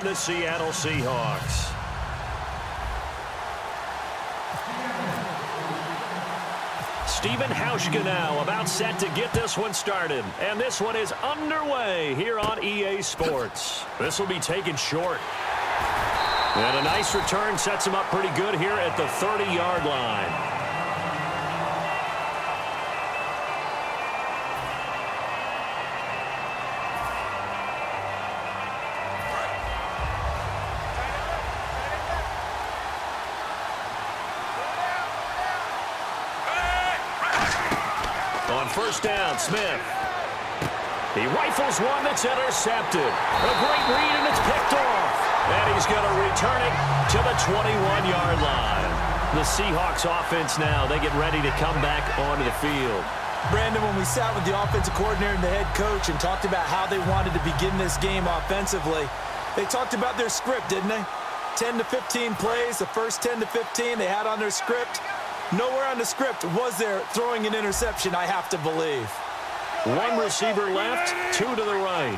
and the Seattle Seahawks. Stephen Hauschka now about set to get this one started. And this one is underway here on EA Sports. This will be taken short. And a nice return sets him up pretty good here at the 30-yard line. On first down, Smith. He rifles one that's intercepted. A great read, and it's picked off. And he's going to return it to the 21-yard line. The Seahawks offense now, they get ready to come back onto the field. Brandon, when we sat with the offensive coordinator and the head coach and talked about how they wanted to begin this game offensively, they talked about their script, didn't they? 10 to 15 plays, the first 10 to 15 they had on their script. Nowhere on the script was there throwing an interception, I have to believe. One receiver left, two to the right.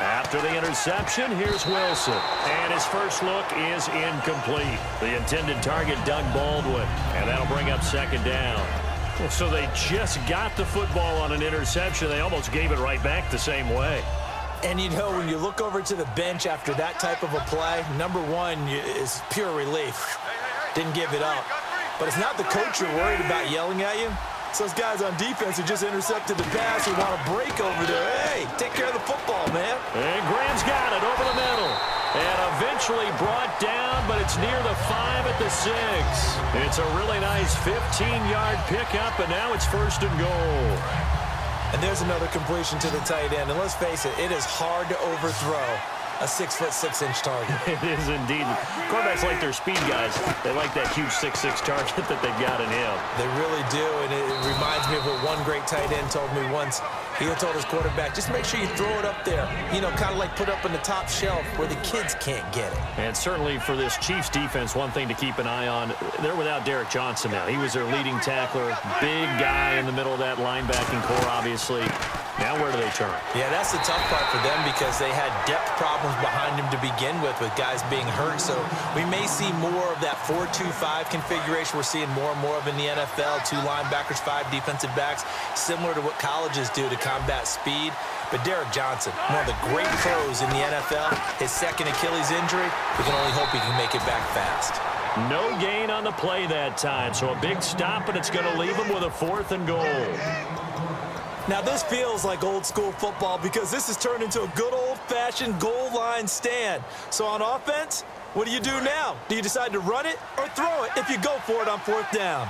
After the interception, here's Wilson. And his first look is incomplete. The intended target, Doug Baldwin. And that'll bring up second down. So they just got the football on an interception. They almost gave it right back the same way. And you know, when you look over to the bench after that type of a play, number one is pure relief. Didn't give it up. But it's not the coach you're worried about yelling at you. It's those guys on defense who just intercepted the pass who want to break over there. Hey, take care of the football, man. And Graham's got it over the middle. And eventually brought down, but it's near the 5 at the 6. It's a really nice 15-yard pickup, and now it's first and goal. And there's another completion to the tight end. And let's face it, it is hard to overthrow a 6'6" target. It is indeed. Quarterbacks like their speed guys. They like that huge 6'6" target that they've got in him. They really do, and it reminds me of what one great tight end told me once. He told his quarterback, just make sure you throw it up there. You know, kind of like put up on the top shelf where the kids can't get it. And certainly for this Chiefs defense, one thing to keep an eye on, they're without Derek Johnson now. He was their leading tackler, big guy in the middle of that linebacking core, obviously. Now where do they turn? Yeah, that's the tough part for them because they had depth problems behind him to begin with guys being hurt. So we may see more of that 4-2-5 configuration we're seeing more and more of in the NFL. 2 linebackers, 5 defensive backs, similar to what colleges do to combat speed. But Derek Johnson, one of the great pros in the NFL, his second Achilles injury, we can only hope he can make it back fast. No gain on the play that time, so a big stop, and it's going to leave him with a 4th and goal. Now, this feels like old-school football because this has turned into a good old-fashioned goal line stand. So on offense, what do you do now? Do you decide to run it or throw it if you go for it on 4th down?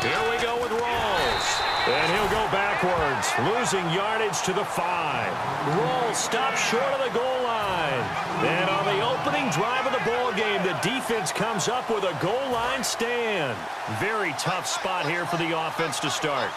Here we go with Rawls. And he'll go backwards, losing yardage to the 5. Rawls stops short of the goal line. And on the opening drive of the ball game, the defense comes up with a goal line stand. Very tough spot here for the offense to start.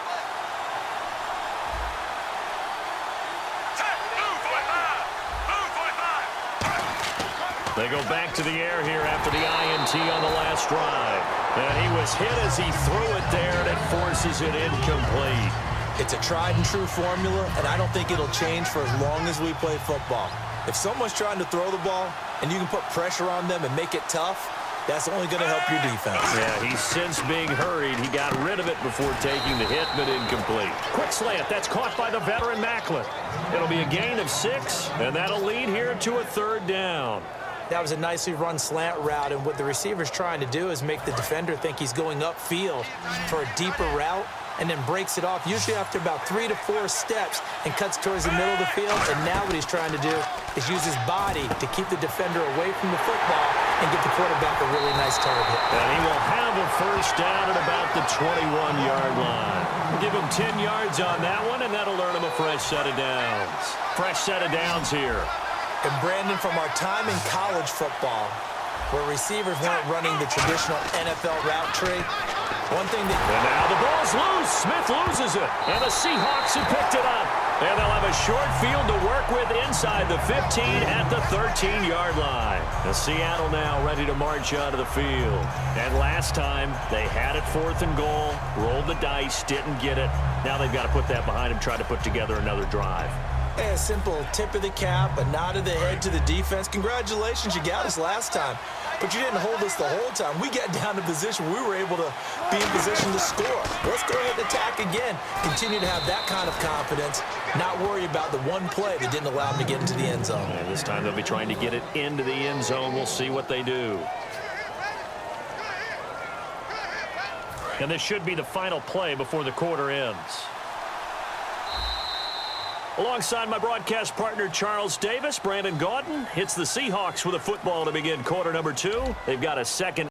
They go back to the air here after the INT on the last drive. And he was hit as he threw it there, and it forces it incomplete. It's a tried-and-true formula, and I don't think it'll change for as long as we play football. If someone's trying to throw the ball and you can put pressure on them and make it tough, that's only going to help your defense. Yeah, he's since being hurried. He got rid of it before taking the hit, but incomplete. Quick slant. That's caught by the veteran Macklin. It'll be a gain of 6, and that'll lead here to a 3rd down. That was a nicely run slant route, and what the receiver's trying to do is make the defender think he's going upfield for a deeper route and then breaks it off, usually after about 3 to 4 steps, and cuts towards the middle of the field. And now what he's trying to do is use his body to keep the defender away from the football and get the quarterback a really nice target. And he will have a first down at about the 21-yard line. Give him 10 yards on that one, and that'll earn him a fresh set of downs. Fresh set of downs here. And Brandon, from our time in college football, where receivers weren't running the traditional NFL route tree, one thing that... And now the ball's loose. Smith loses it. And the Seahawks have picked it up. And they'll have a short field to work with inside the 15 at the 13-yard line. The Seattle now ready to march out of the field. And last time, they had it 4th and goal, rolled the dice, didn't get it. Now they've got to put that behind them, try to put together another drive. Hey, a simple tip of the cap, a nod of the head to the defense. Congratulations, you got us last time. But you didn't hold us the whole time. We got down to position. We were able to be in position to score. Let's go ahead and attack again. Continue to have that kind of confidence. Not worry about the one play that didn't allow them to get into the end zone. And this time they'll be trying to get it into the end zone. We'll see what they do. And this should be the final play before the quarter ends. Alongside my broadcast partner, Charles Davis, Brandon Gaudin hits the Seahawks with a football to begin quarter number 2. They've got a second